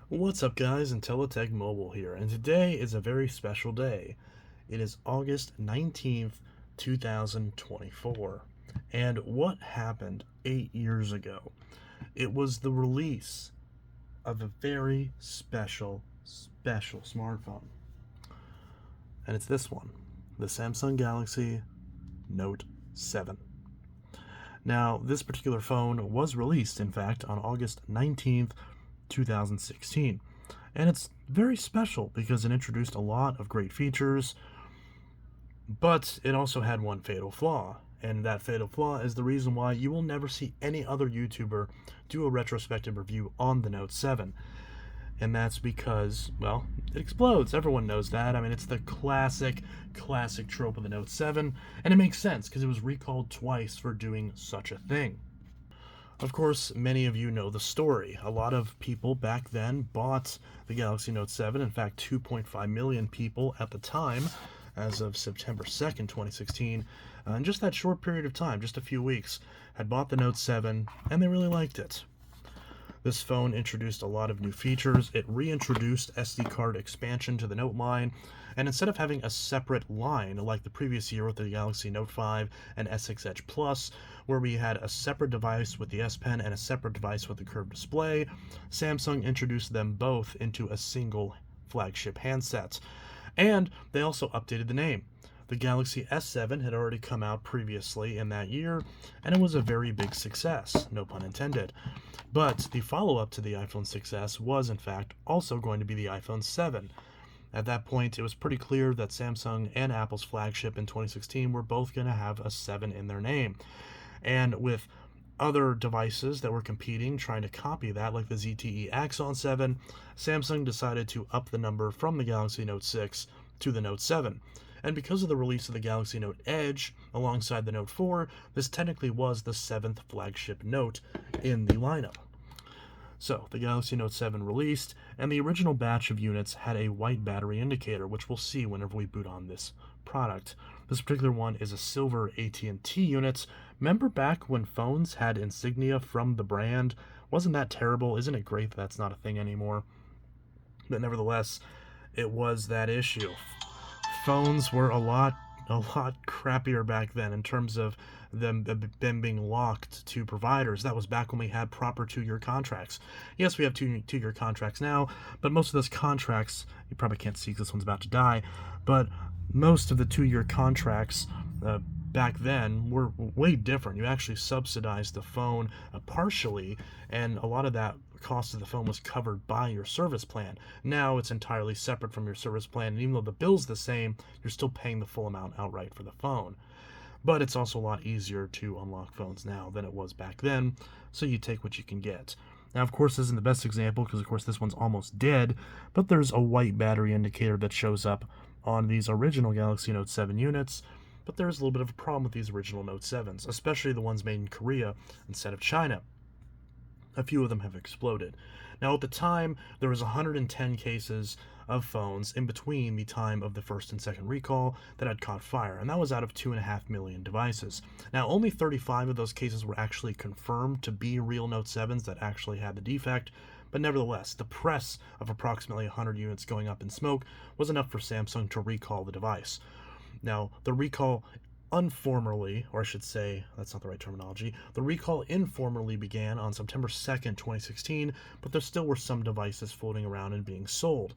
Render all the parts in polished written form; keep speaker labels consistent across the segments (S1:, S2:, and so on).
S1: What's up guys, Intellitech Mobile here, and today is a very special day. It is August 19th, 2024. And what happened 8 years ago? It was the release of a very special smartphone. And it's this one, the Samsung Galaxy Note 7. Now, this particular phone was released, in fact, on August 19th, 2016. And it's very special because it introduced a lot of great features, but it also had one fatal flaw. And that fatal flaw is the reason why you will never see any other YouTuber do a retrospective review on the Note 7. And that's because, well, it explodes. Everyone knows that. I mean, it's the classic trope of the Note 7, and it makes sense because it was recalled twice for doing such a thing. Of course, many of you know the story. A lot of people back then bought the Galaxy Note 7. In fact, 2.5 million people at the time, as of September 2nd, 2016, in just that short period of time, just a few weeks, had bought the Note 7, and they really liked it. This phone introduced a lot of new features. It reintroduced SD card expansion to the Note line, and instead of having a separate line like the previous year with the Galaxy Note 5 and S6 Edge Plus, where we had a separate device with the S Pen and a separate device with the curved display, Samsung introduced them both into a single flagship handset. And they also updated the name. The Galaxy S7 had already come out previously in that year, and it was a very big success, no pun intended. But the follow-up to the iPhone 6s was, in fact, also going to be the iPhone 7. At that point, it was pretty clear that Samsung and Apple's flagship in 2016 were both going to have a 7 in their name. And with other devices that were competing, trying to copy that, like the ZTE Axon 7, Samsung decided to up the number from the Galaxy Note 6 to the Note 7. And because of the release of the Galaxy Note Edge alongside the Note 4, this technically was the 7th flagship Note in the lineup. So, the Galaxy Note 7 released, and the original batch of units had a white battery indicator, which we'll see whenever we boot on this product. This particular one is a silver AT&T unit. Remember back when phones had insignia from the brand? Wasn't that terrible? Isn't it great that that's not a thing anymore? But nevertheless, it was that issue. Phones were a lot crappier back then in terms of them being locked to providers. That was back when we had proper 2-year contracts. Yes, we have two-year contracts now, but most of those contracts, you probably can't see because this one's about to die, but most of the 2-year contracts back then were way different. You actually subsidized the phone partially, and a lot of that cost of the phone was covered by your service plan. Now it's entirely separate from your service plan, and even though the bill's the same, you're still paying the full amount outright for the phone. But it's also a lot easier to unlock phones now than it was back then, so you take what you can get. Now, of course, this isn't the best example because, of course, this one's almost dead, but there's a white battery indicator that shows up on these original Galaxy Note 7 units, but there's a little bit of a problem with these original Note 7s, especially the ones made in Korea instead of China. A few of them have exploded. Now, at the time, there was 110 cases of phones in between the time of the first and second recall that had caught fire, and that was out of 2.5 million devices. Now, only 35 of those cases were actually confirmed to be real Note 7s that actually had the defect, but nevertheless, the press of approximately 100 units going up in smoke was enough for Samsung to recall the device. Now, the recall informally, or I should say, that's not the right terminology, the recall informally began on September 2nd, 2016, but there still were some devices floating around and being sold.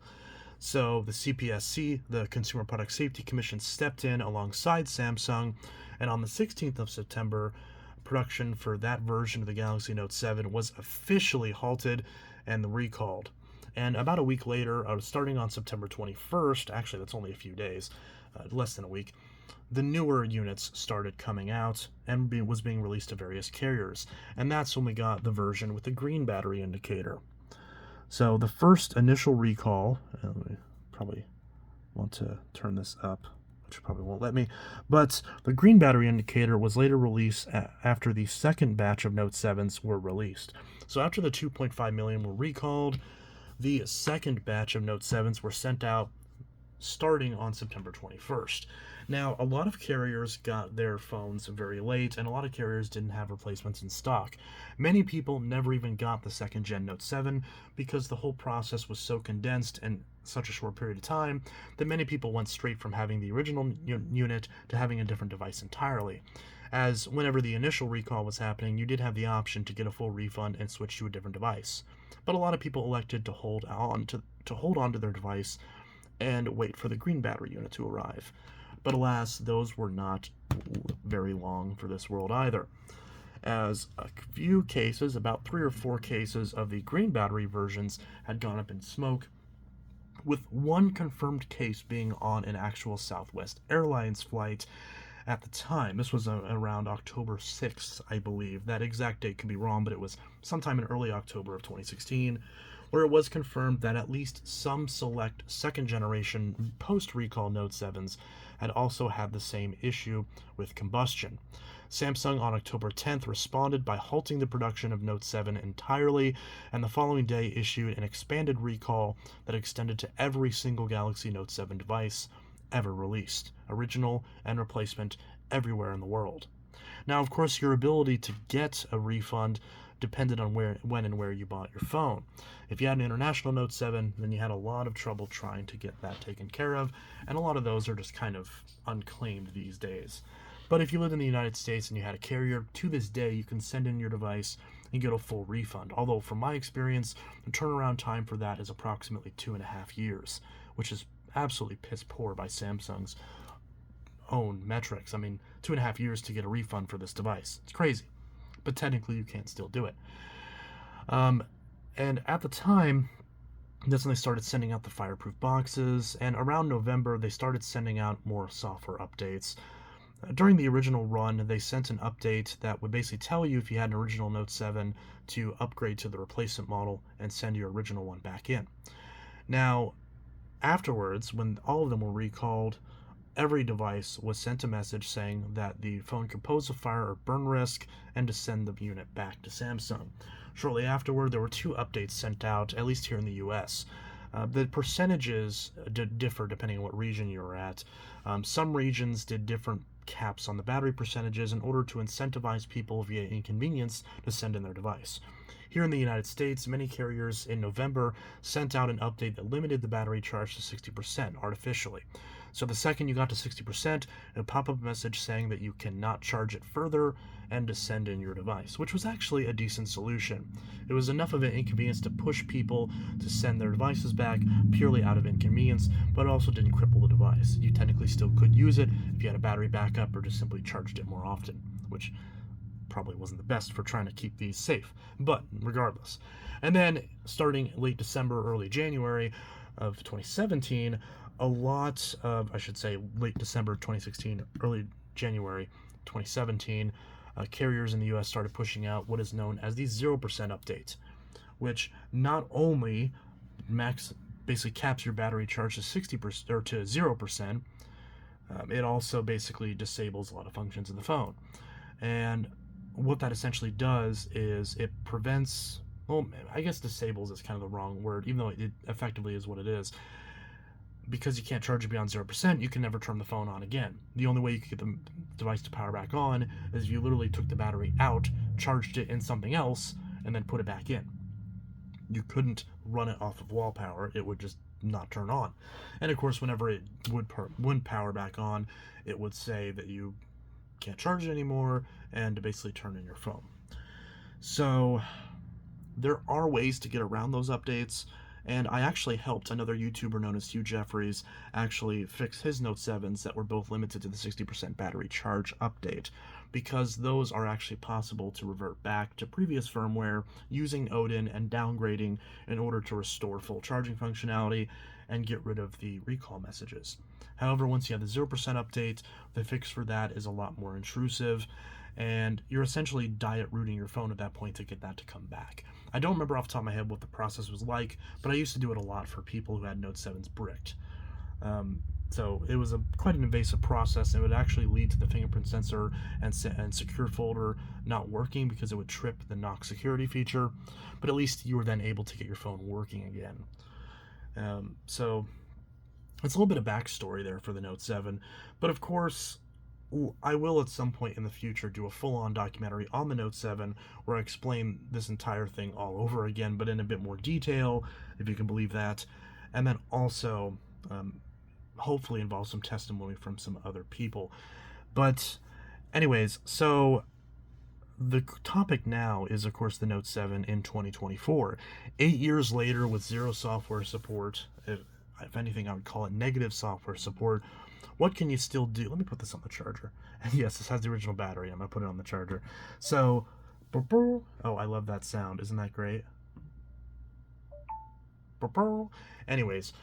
S1: So the CPSC, the Consumer Product Safety Commission, stepped in alongside Samsung, and on the 16th of September, production for that version of the Galaxy Note 7 was officially halted and recalled. And about a week later, starting on September 21st, actually that's only a few days, less than a week, the newer units started coming out and was being released to various carriers. And that's when we got the version with the green battery indicator. So the first initial recall, we probably want to turn this up, which probably won't let me, but the green battery indicator was later released after the second batch of Note 7s were released. So after the 2.5 million were recalled, the second batch of Note 7s were sent out starting on September 21st. Now, a lot of carriers got their phones very late, and a lot of carriers didn't have replacements in stock. Many people never even got the second gen Note 7 because the whole process was so condensed in such a short period of time that many people went straight from having the original unit to having a different device entirely. As whenever the initial recall was happening, you did have the option to get a full refund and switch to a different device. But a lot of people elected to hold on to their device and wait for the green battery unit to arrive. But alas, those were not very long for this world either, as a few cases, about 3 or 4 cases of the green battery versions had gone up in smoke, with one confirmed case being on an actual Southwest Airlines flight at the time. This was around October 6th, I believe. That exact date could be wrong, but it was sometime in early October of 2016, where it was confirmed that at least some select second generation post recall Note 7s had also had the same issue with combustion. Samsung on October 10th responded by halting the production of Note 7 entirely, and the following day issued an expanded recall that extended to every single Galaxy Note 7 device ever released, original and replacement, everywhere in the world. Now, of course, your ability to get a refund depended on when and where you bought your phone. If you had an international Note 7, then you had a lot of trouble trying to get that taken care of, and a lot of those are just kind of unclaimed these days. But if you lived in the United States and you had a carrier, to this day you can send in your device and get a full refund. Although, from my experience, the turnaround time for that is approximately 2.5 years, which is absolutely piss poor by Samsung's own metrics. I mean, 2.5 years to get a refund for this device. It's crazy. But technically, you can still do it. And at the time, that's when they started sending out the fireproof boxes, and around November, they started sending out more software updates. During the original run, they sent an update that would basically tell you if you had an original Note 7 to upgrade to the replacement model and send your original one back in. Now, afterwards, when all of them were recalled, every device was sent a message saying that the phone could pose a fire or burn risk and to send the unit back to Samsung. Shortly afterward, there were 2 updates sent out, at least here in the US. The percentages differ depending on what region you were at. Some regions did different caps on the battery percentages in order to incentivize people via inconvenience to send in their device. Here in the United States, many carriers in November sent out an update that limited the battery charge to 60% artificially. So the second you got to 60%, it would pop up a message saying that you cannot charge it further and to send in your device, which was actually a decent solution. It was enough of an inconvenience to push people to send their devices back purely out of inconvenience, but it also didn't cripple the device. You technically still could use it if you had a battery backup or just simply charged it more often, which probably wasn't the best for trying to keep these safe, but regardless. And then starting late December, early January of 2017, a lot of, I should say, late December 2016, early January 2017, carriers in the US started pushing out what is known as the 0% update, which not only basically caps your battery charge to 60% or to 0%, it also basically disables a lot of functions of the phone. And what that essentially does is it prevents, well, I guess disables is kind of the wrong word, even though it effectively is what it is. Because you can't charge it beyond 0%, you can never turn the phone on again. The only way you could get the device to power back on is if you literally took the battery out, charged it in something else, and then put it back in. You couldn't run it off of wall power, it would just not turn on. And of course, whenever it would power back on, it would say that you can't charge it anymore and to basically turn in your phone. So there are ways to get around those updates, and I actually helped another YouTuber known as Hugh Jeffries actually fix his Note 7s that were both limited to the 60% battery charge update, because those are actually possible to revert back to previous firmware using Odin and downgrading in order to restore full charging functionality and get rid of the recall messages. However, once you have the 0% update, the fix for that is a lot more intrusive, and you're essentially diet rooting your phone at that point to get that to come back. I don't remember off the top of my head what the process was like, but I used to do it a lot for people who had Note 7s bricked. So it was quite an invasive process, and it would actually lead to the fingerprint sensor and secure folder not working because it would trip the knock security feature, but at least you were then able to get your phone working again. So It's a little bit of backstory there for the Note 7, but of course, I will at some point in the future do a full-on documentary on the Note 7 where I explain this entire thing all over again, but in a bit more detail, if you can believe that, and then also hopefully involve some testimony from some other people. But anyways, so the topic now is, of course, the Note 7 in 2024. 8 years later, with zero software support, if anything, I would call it negative software support. What can you still do? Let me put this on the charger. And yes, this has the original battery. I'm going to put it on the charger. So, oh, I love that sound. Isn't that great? Anyways,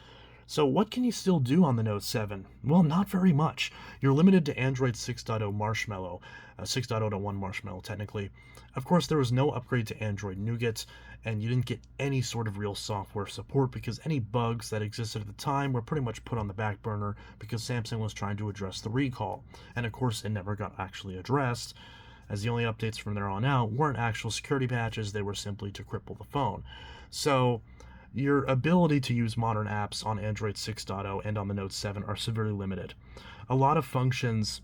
S1: so what can you still do on the Note 7? Well, not very much. You're limited to Android 6.0 Marshmallow, 6.0.1 Marshmallow technically. Of course, there was no upgrade to Android Nougat, and you didn't get any sort of real software support because any bugs that existed at the time were pretty much put on the back burner because Samsung was trying to address the recall. And of course, it never got actually addressed, as the only updates from there on out weren't actual security patches, they were simply to cripple the phone. So, your ability to use modern apps on Android 6.0 and on the Note 7 are severely limited. A lot of functions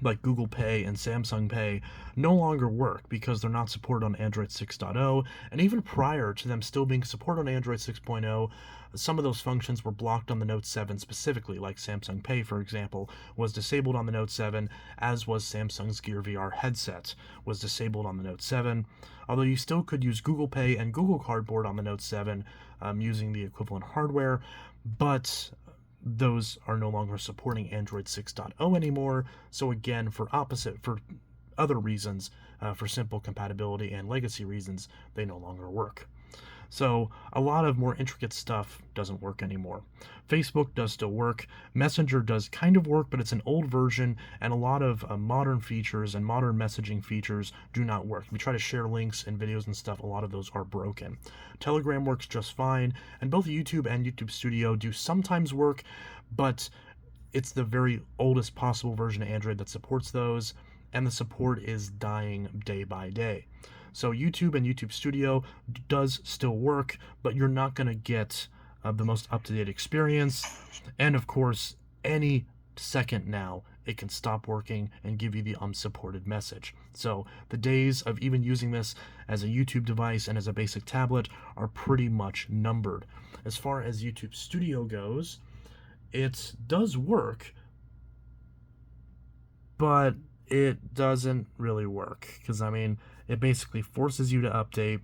S1: like Google Pay and Samsung Pay no longer work because they're not supported on Android 6.0, and even prior to them still being supported on Android 6.0, some of those functions were blocked on the Note 7 specifically, like Samsung Pay, for example, was disabled on the Note 7, as was Samsung's Gear VR headset, was disabled on the Note 7, although you still could use Google Pay and Google Cardboard on the Note 7 using the equivalent hardware, but those are no longer supporting Android 6.0 anymore. So again, for other reasons, for simple compatibility and legacy reasons, they no longer work. So a lot of more intricate stuff doesn't work anymore. Facebook does still work. Messenger does kind of work, but it's an old version, and a lot of modern features and modern messaging features do not work. If you try to share links and videos and stuff, a lot of those are broken. Telegram works just fine, and both YouTube and YouTube Studio do sometimes work, but it's the very oldest possible version of Android that supports those, and the support is dying day by day. So YouTube and YouTube Studio does still work, but you're not going to get the most up-to-date experience. And of course, any second now, it can stop working and give you the unsupported message. So the days of even using this as a YouTube device and as a basic tablet are pretty much numbered. As far as YouTube Studio goes, it does work, but it doesn't really work because, I mean, it basically forces you to update,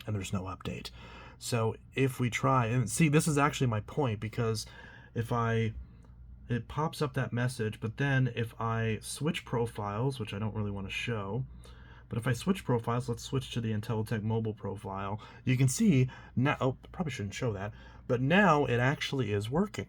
S1: and there's no update. So if we try, and see, this is actually my point, because it pops up that message, but then if I switch profiles, which I don't really want to show, but if I switch profiles, let's switch to the Intellitech mobile profile, you can see now, oh, probably shouldn't show that, but now it actually is working.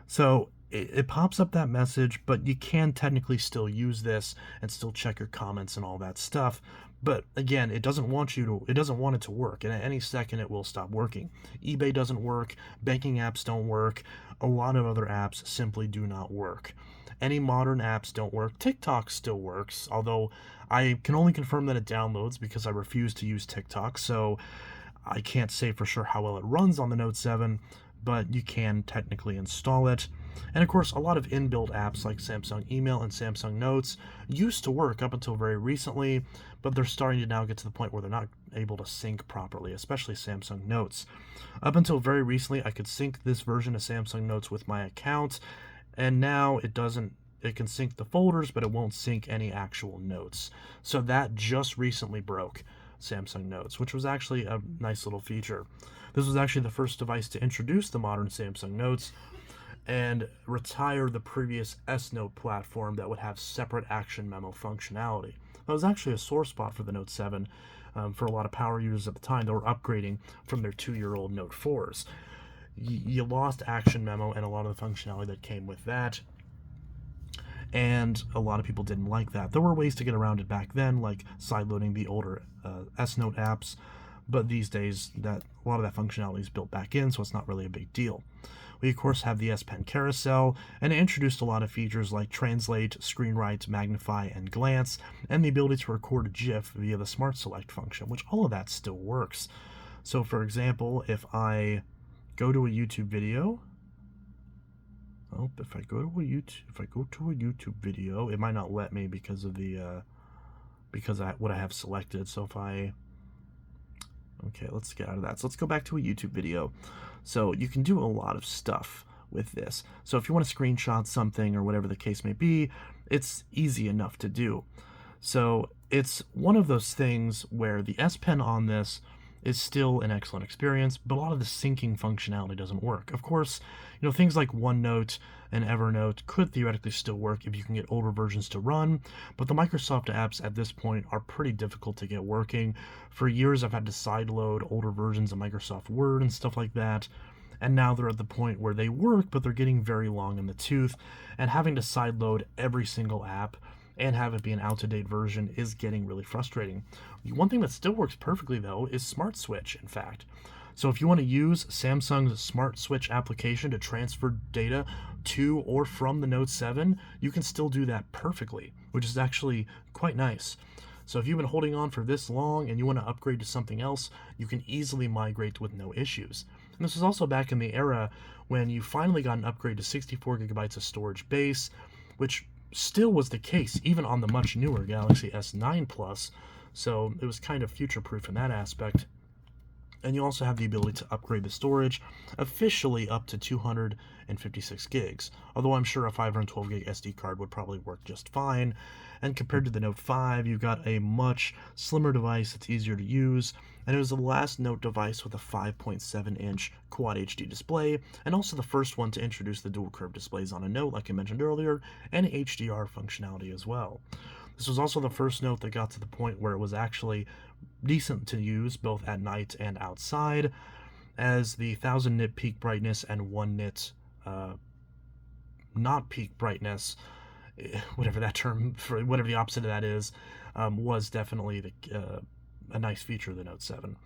S1: So it pops up that message, but you can technically still use this and still check your comments and all that stuff. But again, it doesn't want it to work, and at any second it will stop working. eBay doesn't work, banking apps don't work, a lot of other apps simply do not work. Any modern apps don't work. TikTok still works, although I can only confirm that it downloads because I refuse to use TikTok, so I can't say for sure how well it runs on the Note 7, but you can technically install it. And of course, a lot of inbuilt apps like Samsung Email and Samsung Notes used to work up until very recently, but they're starting to now get to the point where they're not able to sync properly, especially Samsung Notes. Up until very recently, I could sync this version of Samsung Notes with my account, and now it doesn't. It can sync the folders, but it won't sync any actual notes. So that just recently broke Samsung Notes, which was actually a nice little feature. This was actually the first device to introduce the modern Samsung Notes and retire the previous S Note platform that would have separate action memo functionality. That was actually a sore spot for the Note 7 for a lot of power users at the time that were upgrading from their 2-year-old Note 4s. You lost action memo and a lot of the functionality that came with that, and a lot of people didn't like that. There were ways to get around it back then, like sideloading the older S Note apps, but these days that a lot of that functionality is built back in, so it's not really a big deal. We of course have the S Pen carousel, and it introduced a lot of features like translate, screen write, magnify, and glance, and the ability to record a GIF via the Smart Select function, which all of that still works. So for example, if I go to a YouTube video, Oh, if I go to a YouTube video, it might not let me because of the what I have selected. So if I okay, let's get out of that. So let's go back to a YouTube video. So you can do a lot of stuff with this. So if you want to screenshot something or whatever the case may be, it's easy enough to do. So it's one of those things where the S Pen on this is still an excellent experience, but a lot of the syncing functionality doesn't work. Of course, things like OneNote and Evernote could theoretically still work if you can get older versions to run, but the Microsoft apps at this point are pretty difficult to get working. For years, I've had to sideload older versions of Microsoft Word and stuff like that, and now they're at the point where they work, but they're getting very long in the tooth, and having to sideload every single app and have it be an out-to-date version is getting really frustrating. One thing that still works perfectly, though, is Smart Switch, in fact. So if you want to use Samsung's Smart Switch application to transfer data to or from the Note 7, you can still do that perfectly, which is actually quite nice. So if you've been holding on for this long and you want to upgrade to something else, you can easily migrate with no issues. And this was also back in the era when you finally got an upgrade to 64 gigabytes of storage base, which still was the case even on the much newer Galaxy S9 Plus, so it was kind of future-proof in that aspect. And you also have the ability to upgrade the storage officially up to 256 gigs, although I'm sure a 512 gig SD card would probably work just fine. And compared to the Note 5, you got a much slimmer device that's easier to use, and it was the last Note device with a 5.7-inch Quad HD display, and also the first one to introduce the dual curved displays on a Note, like I mentioned earlier, and HDR functionality as well. This was also the first Note that got to the point where it was actually decent to use both at night and outside, as the 1000 nit peak brightness and 1 nit not peak brightness, whatever the opposite of that is, was definitely a nice feature of the Note 7.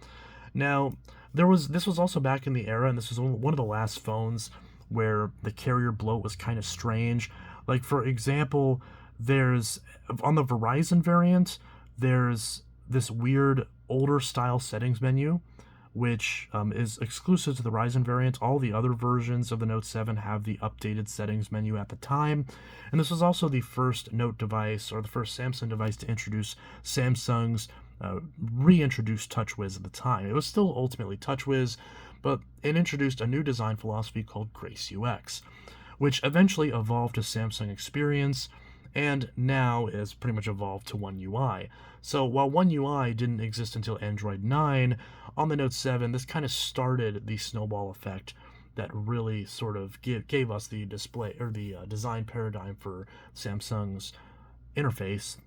S1: Now, this was also back in the era, and this was one of the last phones where the carrier bloat was kind of strange. Like, for example, there's on the Verizon variant, there's this weird older style settings menu, which is exclusive to the Ryzen variant. All the other versions of the Note 7 have the updated settings menu at the time. And this was also the first Note device, or the first Samsung device, to introduce Samsung's reintroduced TouchWiz at the time. It was still ultimately TouchWiz, but it introduced a new design philosophy called Grace UX, which eventually evolved to Samsung Experience, and now is pretty much evolved to One UI. So while One UI didn't exist until Android 9, on the Note 7, this kind of started the snowball effect that really sort of gave us the display, or the design paradigm for Samsung's interface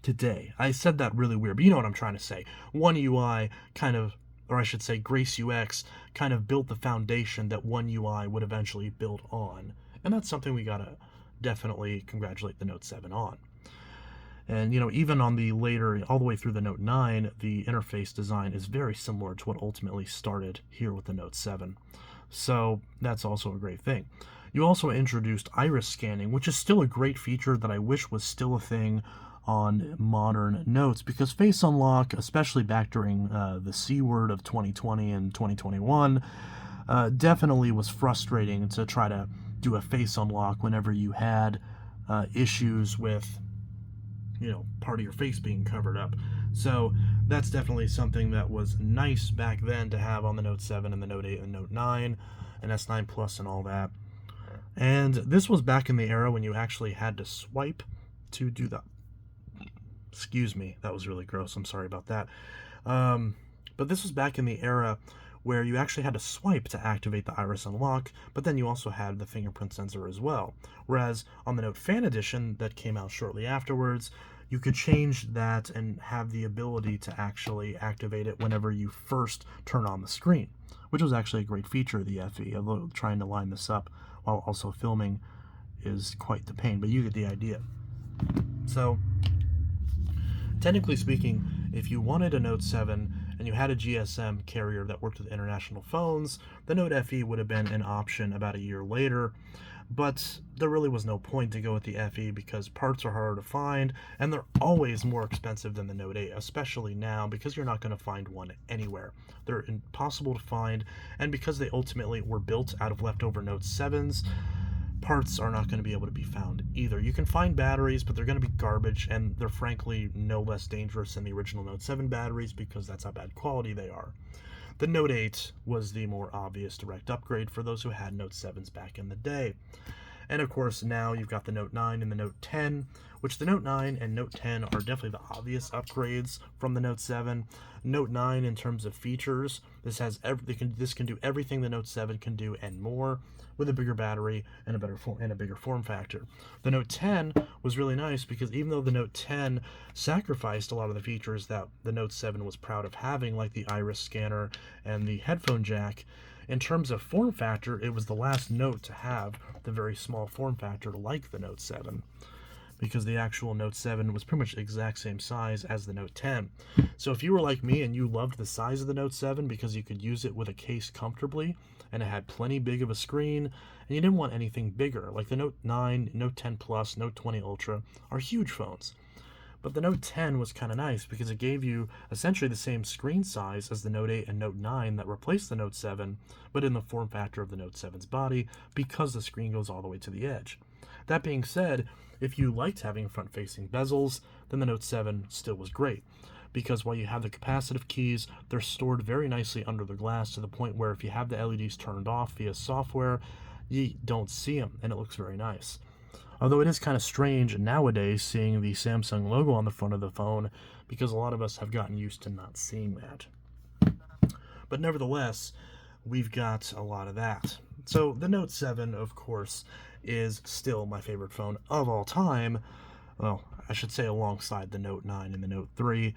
S1: today. I said that really weird, but you know what I'm trying to say. One UI kind of, or I should say Grace UX, kind of built the foundation that One UI would eventually build on. And that's something we gotta definitely congratulate the Note 7 on. And, even on the later, all the way through the Note 9, the interface design is very similar to what ultimately started here with the Note 7. So that's also a great thing. You also introduced iris scanning, which is still a great feature that I wish was still a thing on modern Notes, because Face Unlock, especially back during the C word of 2020 and 2021, definitely was frustrating to try to do a Face Unlock whenever you had issues with part of your face being covered up. So that's definitely something that was nice back then to have on the Note 7 and the Note 8 and Note 9 and S9 Plus and all that. And this was back in the era when you actually had to swipe to do that. Excuse me, that was really gross. I'm sorry about that. But this was back in the era where you actually had to swipe to activate the iris unlock, but then you also had the fingerprint sensor as well. Whereas on the Note Fan Edition that came out shortly afterwards, you could change that and have the ability to actually activate it whenever you first turn on the screen, which was actually a great feature of the FE, although trying to line this up while also filming is quite the pain, but you get the idea. So, technically speaking, if you wanted a Note 7 and you had a GSM carrier that worked with international phones, the Note FE would have been an option about a year later. but there really was no point to go with the FE because parts are harder to find and they're always more expensive than the Note 8, especially now because you're not going to find one anywhere. They're impossible to find, and because they ultimately were built out of leftover Note 7s, parts are not going to be able to be found either. You can find batteries, but they're going to be garbage, and they're frankly no less dangerous than the original Note 7 batteries because that's how bad quality they are. The Note 8 was the more obvious direct upgrade for those who had Note 7s back in the day. And of course, now you've got the Note 9 and the Note 10, which the Note 9 and Note 10 are definitely the obvious upgrades from the Note 7. Note 9, in terms of features, this can do everything the Note 7 can do and more, with a bigger battery and a bigger form factor. The Note 10 was really nice because even though the Note 10 sacrificed a lot of the features that the Note 7 was proud of having, like the iris scanner and the headphone jack, in terms of form factor, it was the last Note to have the very small form factor like the Note 7, because the actual Note 7 was pretty much the exact same size as the Note 10. So if you were like me and you loved the size of the Note 7 because you could use it with a case comfortably and it had plenty big of a screen, and you didn't want anything bigger, like the Note 9, Note 10 Plus, Note 20 Ultra are huge phones. But the Note 10 was kind of nice because it gave you essentially the same screen size as the Note 8 and Note 9 that replaced the Note 7, but in the form factor of the Note 7's body because the screen goes all the way to the edge. That being said, if you liked having front-facing bezels, then the Note 7 still was great, because while you have the capacitive keys, they're stored very nicely under the glass to the point where if you have the LEDs turned off via software, you don't see them, and it looks very nice. Although it is kind of strange nowadays seeing the Samsung logo on the front of the phone, because a lot of us have gotten used to not seeing that. But nevertheless, we've got a lot of that. So the Note 7, of course, is still my favorite phone of all time. Well, I should say alongside the Note 9 and the Note 3.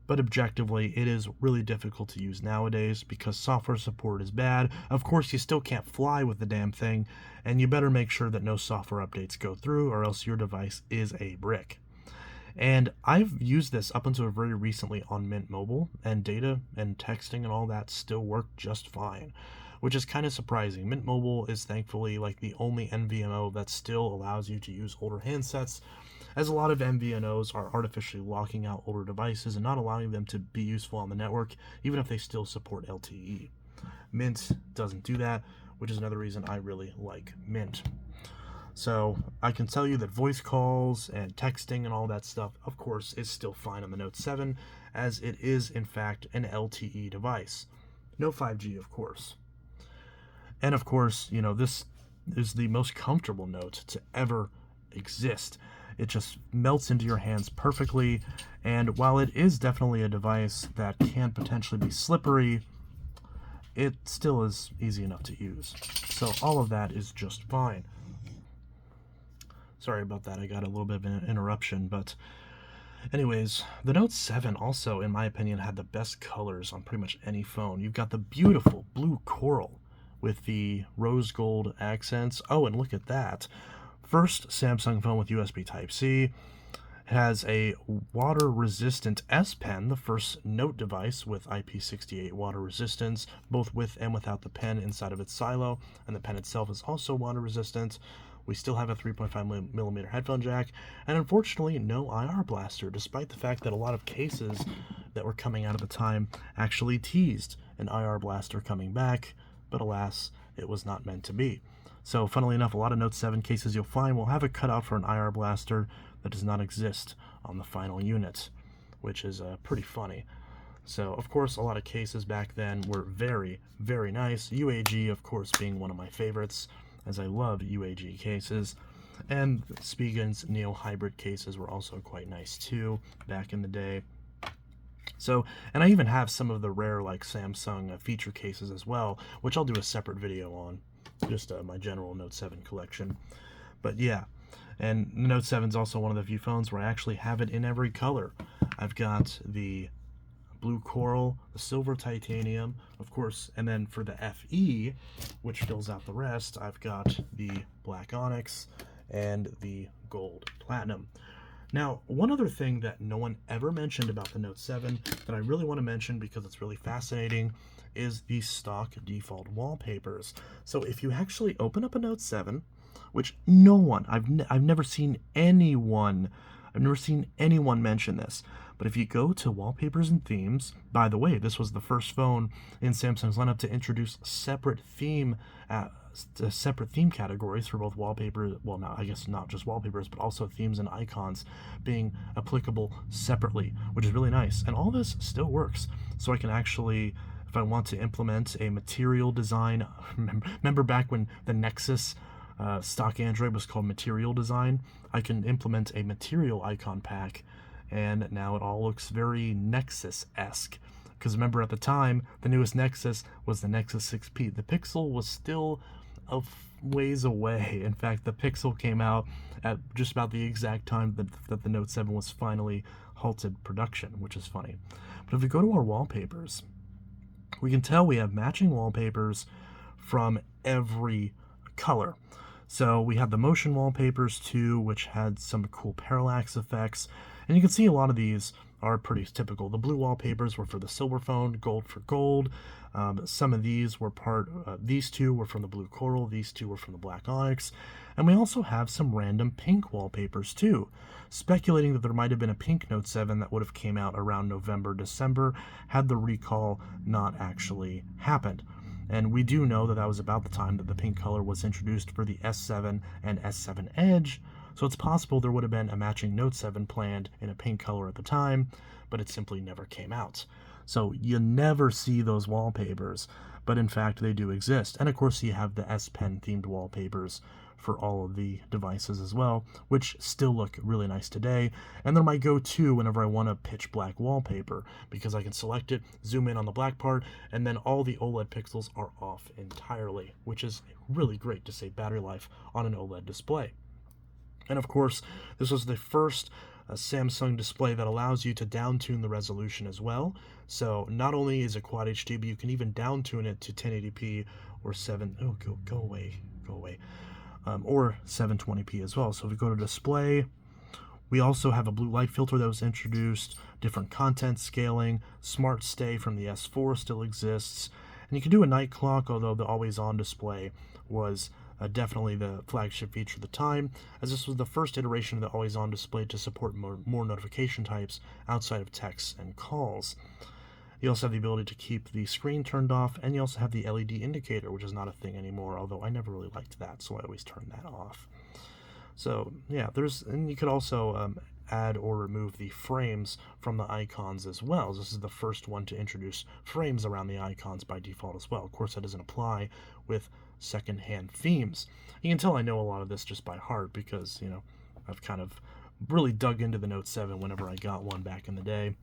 S1: But objectively, it is really difficult to use nowadays because software support is bad. Of course, you still can't fly with the damn thing, and you better make sure that no software updates go through or else your device is a brick. And I've used this up until very recently on Mint Mobile, and data and texting and all that still work just fine, which is kind of surprising. Mint Mobile is thankfully like the only NVMO that still allows you to use older handsets, as a lot of MVNOs are artificially locking out older devices and not allowing them to be useful on the network, even if they still support LTE. Mint doesn't do that, which is another reason I really like Mint. So I can tell you that voice calls and texting and all that stuff, of course, is still fine on the Note 7, as it is, in fact, an LTE device. No 5G, of course. And of course, this is the most comfortable Note to ever exist. It just melts into your hands perfectly, and while it is definitely a device that can potentially be slippery, it still is easy enough to use. So all of that is just fine. Sorry about that, I got a little bit of an interruption, but anyways, the Note 7 also, in my opinion, had the best colors on pretty much any phone. You've got the beautiful blue coral with the rose gold accents. Oh, and look at that. First Samsung phone with USB Type-C. It has a water-resistant S Pen, the first Note device with IP68 water resistance, both with and without the pen inside of its silo, and the pen itself is also water-resistant. We still have a 3.5mm headphone jack, and unfortunately no IR blaster, despite the fact that a lot of cases that were coming out at the time actually teased an IR blaster coming back, but alas, it was not meant to be. So funnily enough, a lot of Note 7 cases you'll find will have a cutout for an IR blaster that does not exist on the final unit, which is pretty funny. So, of course, a lot of cases back then were very, very nice. UAG, of course, being one of my favorites, as I love UAG cases. And Spiegel's Neo Hybrid cases were also quite nice, too, back in the day. So, and I even have some of the rare, like, Samsung feature cases as well, which I'll do a separate video on. Just my general Note 7 collection. But yeah, and the Note 7 is also one of the few phones where I actually have it in every color. I've got the blue coral, the silver titanium, of course, and then for the FE, which fills out the rest, I've got the black onyx and the gold platinum. Now, one other thing that no one ever mentioned about the Note 7 that I really want to mention because it's really fascinating is the stock default wallpapers. So if you actually open up a Note 7 which no one, I've never seen anyone, mention this. But if you go to wallpapers and themes, by the way, this was the first phone in Samsung's lineup to introduce separate theme categories for both wallpapers. Well, no, I guess not just wallpapers, but also themes and icons being applicable separately, which is really nice. And all this still works. So I can actually, if I want to implement a material design, remember back when the Nexus stock Android was called Material Design, I can implement a material icon pack, and now it all looks very Nexus-esque. Because remember, at the time, the newest Nexus was the Nexus 6P. The Pixel was still a ways away. In fact, the Pixel came out at just about the exact time that the Note 7 was finally halted production, which is funny. But if we go to our wallpapers, we can tell we have matching wallpapers from every color. So we have the motion wallpapers too, which had some cool parallax effects. And you can see a lot of these are pretty typical. The blue wallpapers were for the silver phone, gold for gold. Some of these were these two were from the blue coral, these two were from the black onyx. And we also have some random pink wallpapers too, speculating that there might have been a pink Note 7 that would have came out around November, December, had the recall not actually happened. And we do know that that was about the time that the pink color was introduced for the S7 and S7 Edge, so it's possible there would have been a matching Note 7 planned in a pink color at the time, but it simply never came out. So you never see those wallpapers, but in fact they do exist. And of course you have the S Pen themed wallpapers for all of the devices as well, which still look really nice today. And they're my go-to whenever I want a pitch black wallpaper, because I can select it, zoom in on the black part, and then all the OLED pixels are off entirely, which is really great to save battery life on an OLED display. And of course, this was the first Samsung display that allows you to down-tune the resolution as well. So not only is it Quad HD, but you can even down-tune it to 1080p or go away, or 720p as well. So if we go to display, we also have a blue light filter that was introduced, different content scaling, smart stay from the S4 still exists, and you can do a night clock, although the always-on display was definitely the flagship feature at the time, as this was the first iteration of the always-on display to support more notification types outside of texts and calls. You also have the ability to keep the screen turned off, and you also have the LED indicator, which is not a thing anymore, although I never really liked that, so I always turned that off. So yeah, and you could also add or remove the frames from the icons as well. This is the first one to introduce frames around the icons by default as well. Of course, that doesn't apply with second-hand themes. You can tell I know a lot of this just by heart because, I've kind of really dug into the Note 7 whenever I got one back in the day.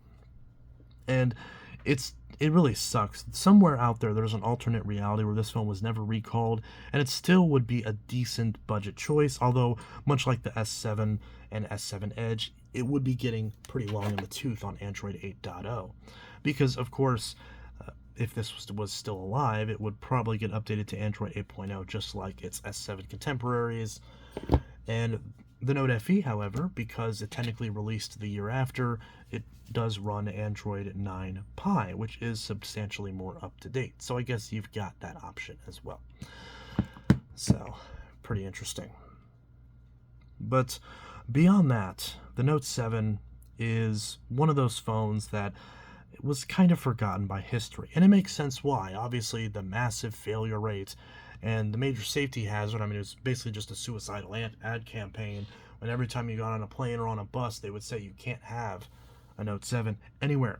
S1: And it really sucks. Somewhere out there's an alternate reality where this phone was never recalled, and it still would be a decent budget choice, although much like the S7 and S7 Edge, it would be getting pretty long in the tooth on Android 8.0. Because, of course, if this was still alive, it would probably get updated to Android 8.0, just like its S7 contemporaries. And the Note FE, however, because it technically released the year after, it does run Android 9 Pie, which is substantially more up-to-date. So I guess you've got that option as well. So, pretty interesting. But beyond that, the Note 7 is one of those phones that was kind of forgotten by history. And it makes sense why. Obviously, the massive failure rate and the major safety hazard. I mean, it was basically just a suicidal ad campaign. And every time you got on a plane or on a bus, they would say you can't have a Note 7 anywhere.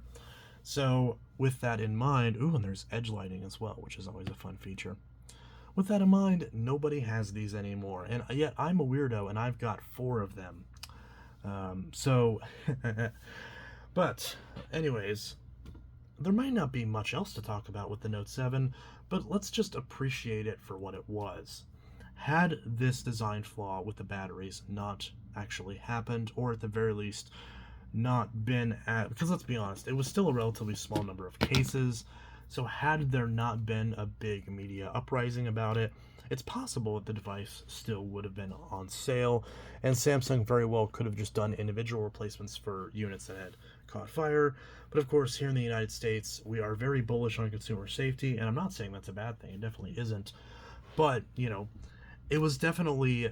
S1: So with that in mind, and there's edge lighting as well, which is always a fun feature. With that in mind, nobody has these anymore. And yet I'm a weirdo, and I've got 4 of them. But anyways, there might not be much else to talk about with the Note 7, but let's just appreciate it for what it was. Had this design flaw with the batteries not actually happened, or at the very least not been because let's be honest, it was still a relatively small number of cases, so had there not been a big media uprising about it, it's possible that the device still would have been on sale, and Samsung very well could have just done individual replacements for units that had caught fire. But of course, here in the United States, we are very bullish on consumer safety, and I'm not saying that's a bad thing, it definitely isn't. But, it was definitely,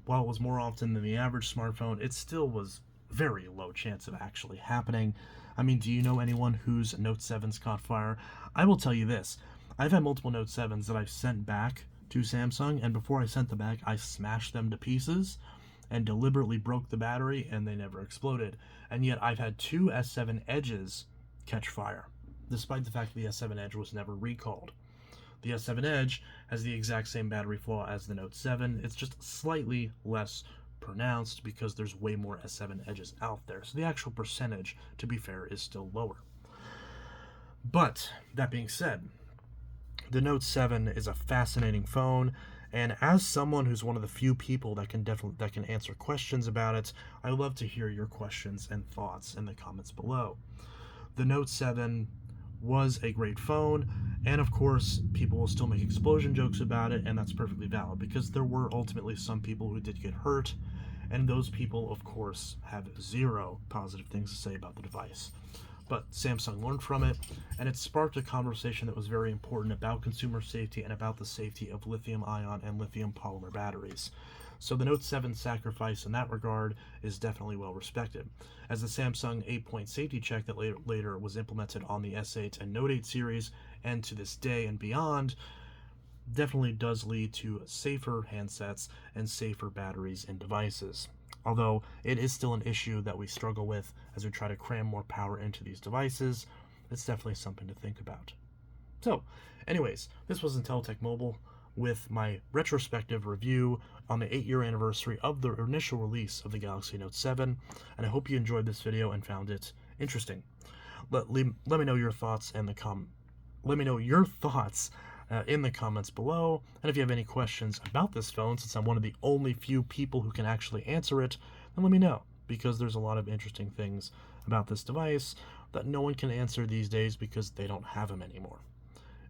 S1: while it was more often than the average smartphone, it still was very low chance of actually happening. I mean, do you know anyone whose Note 7's caught fire? I will tell you this. I've had multiple Note 7s that I've sent back to Samsung, and before I sent them back, I smashed them to pieces and deliberately broke the battery, and they never exploded. And yet I've had two S7 Edges catch fire, despite the fact that the S7 Edge was never recalled. The S7 Edge has the exact same battery flaw as the Note 7. It's just slightly less pronounced because there's way more S7 Edges out there. So the actual percentage, to be fair, is still lower. But that being said, the Note 7 is a fascinating phone, and as someone who's one of the few people that can answer questions about it, I would love to hear your questions and thoughts in the comments below. The Note 7 was a great phone, and of course people will still make explosion jokes about it, and that's perfectly valid because there were ultimately some people who did get hurt, and those people of course have zero positive things to say about the device. But Samsung learned from it, and it sparked a conversation that was very important about consumer safety and about the safety of lithium-ion and lithium polymer batteries. So the Note 7 sacrifice in that regard is definitely well respected, as the Samsung 8-point safety check that later was implemented on the S8 and Note 8 series, and to this day and beyond, definitely does lead to safer handsets and safer batteries in devices. Although it is still an issue that we struggle with as we try to cram more power into these devices, it's definitely something to think about. So, anyways, this was Intellitech Mobile with my retrospective review on the 8-year anniversary of the initial release of the Galaxy Note 7, and I hope you enjoyed this video and found it interesting. Let me know your thoughts in the in the comments below, and if you have any questions about this phone, since I'm one of the only few people who can actually answer it, then let me know, because there's a lot of interesting things about this device that no one can answer these days because they don't have them anymore.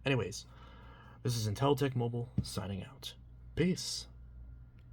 S1: Anyways, this is Intellitech Mobile signing out. Peace.